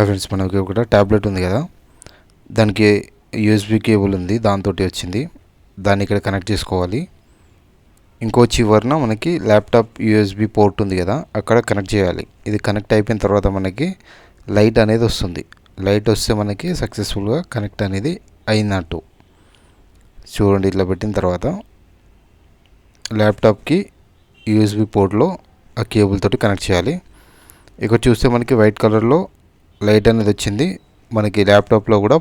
Friends, మనకి ఒక tablet ఉంది కదా, దానికి యూఎస్బి కేబుల్ ఉంది, దాంతో వచ్చింది. దాన్ని ఇక్కడ కనెక్ట్ చేసుకోవాలి. ఇంకో చివరన మనకి ల్యాప్టాప్ యూఎస్బి పోర్ట్ ఉంది కదా, అక్కడ కనెక్ట్ చేయాలి. ఇది కనెక్ట్ అయిపోయిన తర్వాత మనకి లైట్ అనేది వస్తుంది. లైట్ వస్తే మనకి సక్సెస్ఫుల్గా కనెక్ట్ అనేది అయినట్టు. చూడండి, ఇట్లా పెట్టిన తర్వాత ల్యాప్టాప్కి యూఎస్బి పోర్ట్లో ఆ కేబుల్ తోటి కనెక్ట్ చేయాలి. ఇక్కడ చూస్తే మనకి వైట్ కలర్లో లైట్ అనేది వచ్చింది. మనకి ల్యాప్టాప్లో కూడా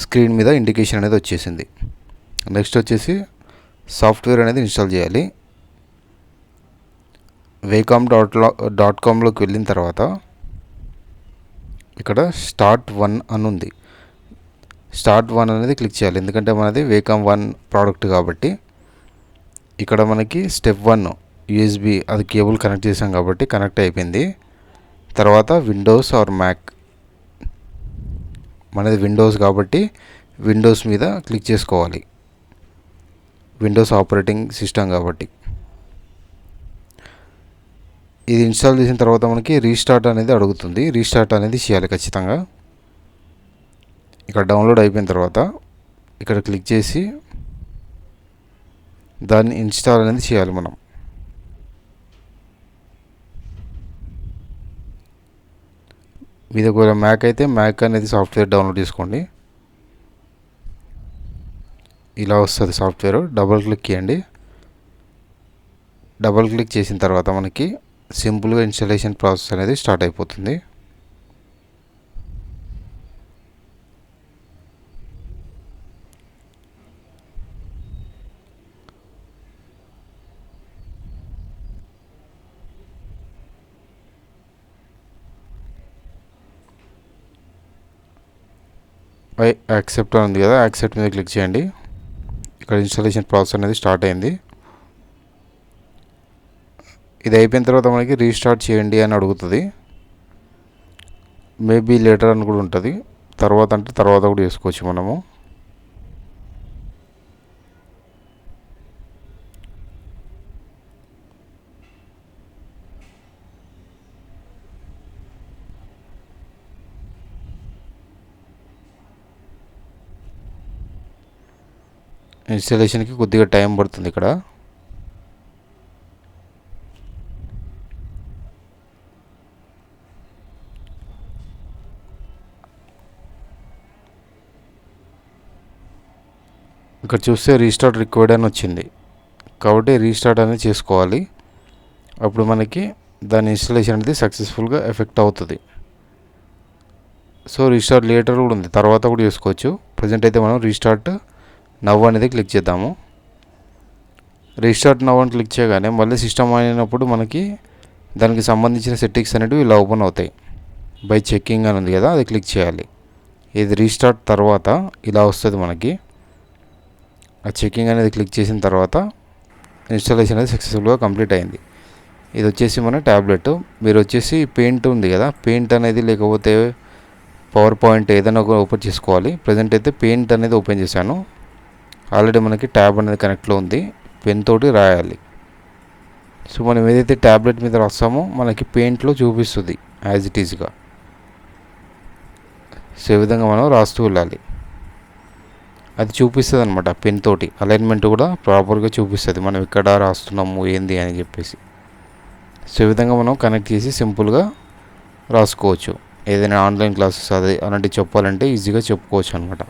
స్క్రీన్ మీద ఇండికేషన్ అనేది వచ్చేసింది. నెక్స్ట్ వచ్చేసి సాఫ్ట్వేర్ అనేది ఇన్స్టాల్ చేయాలి. wacom.com వెళ్ళిన తర్వాత ఇక్కడ స్టార్ట్ 1 అని ఉంది. స్టార్ట్ 1 అనేది క్లిక్ చేయాలి, ఎందుకంటే మనది wacom 1 ప్రోడక్ట్ కాబట్టి. ఇక్కడ మనకి స్టెప్ 1 యూఎస్బి అది కేబుల్ కనెక్ట్ చేసాం కాబట్టి కనెక్ట్ అయిపోయింది. తర్వాత విండోస్ ఆర్ మ్యాక్, మనది విండోస్ కాబట్టి విండోస్ మీద క్లిక్ చేసుకోవాలి. విండోస్ ఆపరేటింగ్ సిస్టమ్ కాబట్టి. ఇది ఇన్స్టాల్ చేసిన తర్వాత మనకి రీస్టార్ట్ అనేది అడుగుతుంది. రీస్టార్ట్ అనేది చేయాలి ఖచ్చితంగా. ఇక్కడ డౌన్లోడ్ అయిపోయిన తర్వాత ఇక్కడ క్లిక్ చేసి దాన్ని ఇన్స్టాల్ అనేది చేయాలి మనం. మీది ఒకవేళ మ్యాక్ అయితే మ్యాక్ అనేది సాఫ్ట్వేర్ డౌన్లోడ్ చేసుకోండి. ఇలా వస్తుంది సాఫ్ట్వేర్. డబుల్ క్లిక్ చేయండి. డబుల్ క్లిక్ చేసిన తర్వాత మనకి సింపుల్గా ఇన్స్టాలేషన్ ప్రాసెస్ అనేది స్టార్ట్ అయిపోతుంది. యాక్సెప్ట్ ఉంది కదా, యాక్సెప్ట్ మీద క్లిక్ చేయండి. ఇక్కడ ఇన్స్టాలేషన్ ప్రాసెస్ అనేది స్టార్ట్ అయింది. ఇది అయిపోయిన తర్వాత మనకి రీస్టార్ట్ చేయండి అని అడుగుతుంది. మేబీ లేటర్ అని కూడా ఉంటుంది. తర్వాత అంటే తర్వాత కూడా చేసుకోవచ్చు మనము. ఇన్స్టాలేషన్కి కొద్దిగా టైం పడుతుంది. ఇక్కడ చూస్తే రీస్టార్ట్ రిక్వైర్డ్ అని వచ్చింది కాబట్టి రీస్టార్ట్ అనేది చేసుకోవాలి. అప్పుడు మనకి దాని ఇన్స్టాలేషన్ అనేది సక్సెస్ఫుల్గా ఎఫెక్ట్ అవుతుంది. సో రీస్టార్ట్ లేటర్ కూడా ఉంది, తర్వాత కూడా చేసుకోవచ్చు. ప్రజెంట్ అయితే మనం రీస్టార్ట్ నవ్ అనేది క్లిక్ చేద్దాము. రీస్టార్ట్ నవ్ అని క్లిక్ చేయగానే మళ్ళీ సిస్టమ్ అయినప్పుడు మనకి దానికి సంబంధించిన సెట్టింగ్స్ అనేవి ఇలా ఓపెన్ అవుతాయి. బై చెక్కింగ్ అని ఉంది కదా, అది క్లిక్ చేయాలి. ఇది రీస్టార్ట్ తర్వాత ఇలా వస్తుంది మనకి. ఆ చెక్కింగ్ అనేది క్లిక్ చేసిన తర్వాత ఇన్స్టాలేషన్ అనేది సక్సెస్ఫుల్గా కంప్లీట్ అయింది. ఇది వచ్చేసి మన ట్యాబ్లెట్. మీరు వచ్చేసి పెయింట్ ఉంది కదా, పెయింట్ అనేది లేకపోతే పవర్ పాయింట్ ఏదైనా ఒక ఓపెన్ చేసుకోవాలి. ప్రజెంట్ అయితే పెయింట్ అనేది ఓపెన్ చేశాను. ఆల్రెడీ మనకి ట్యాబ్ అనేది కనెక్ట్లో ఉంది. పెన్ తోటి రాయాలి. సో మనం ఏదైతే ట్యాబ్లెట్ మీద రాస్తామో మనకి పెయింట్లో చూపిస్తుంది యాజ్ ఇట్ ఈజ్గా. సో ఈ విధంగా మనం రాస్తూ వెళ్ళాలి. అది చూపిస్తుంది అనమాట. పెన్ తోటి అలైన్మెంట్ కూడా ప్రాపర్గా చూపిస్తుంది, మనం ఇక్కడ రాస్తున్నాము ఏంది అని చెప్పేసి. సో ఈ విధంగా మనం కనెక్ట్ చేసి సింపుల్గా రాసుకోవచ్చు. ఏదైనా ఆన్లైన్ క్లాసెస్ అది అలాంటివి చెప్పాలంటే ఈజీగా చెప్పుకోవచ్చు అనమాట.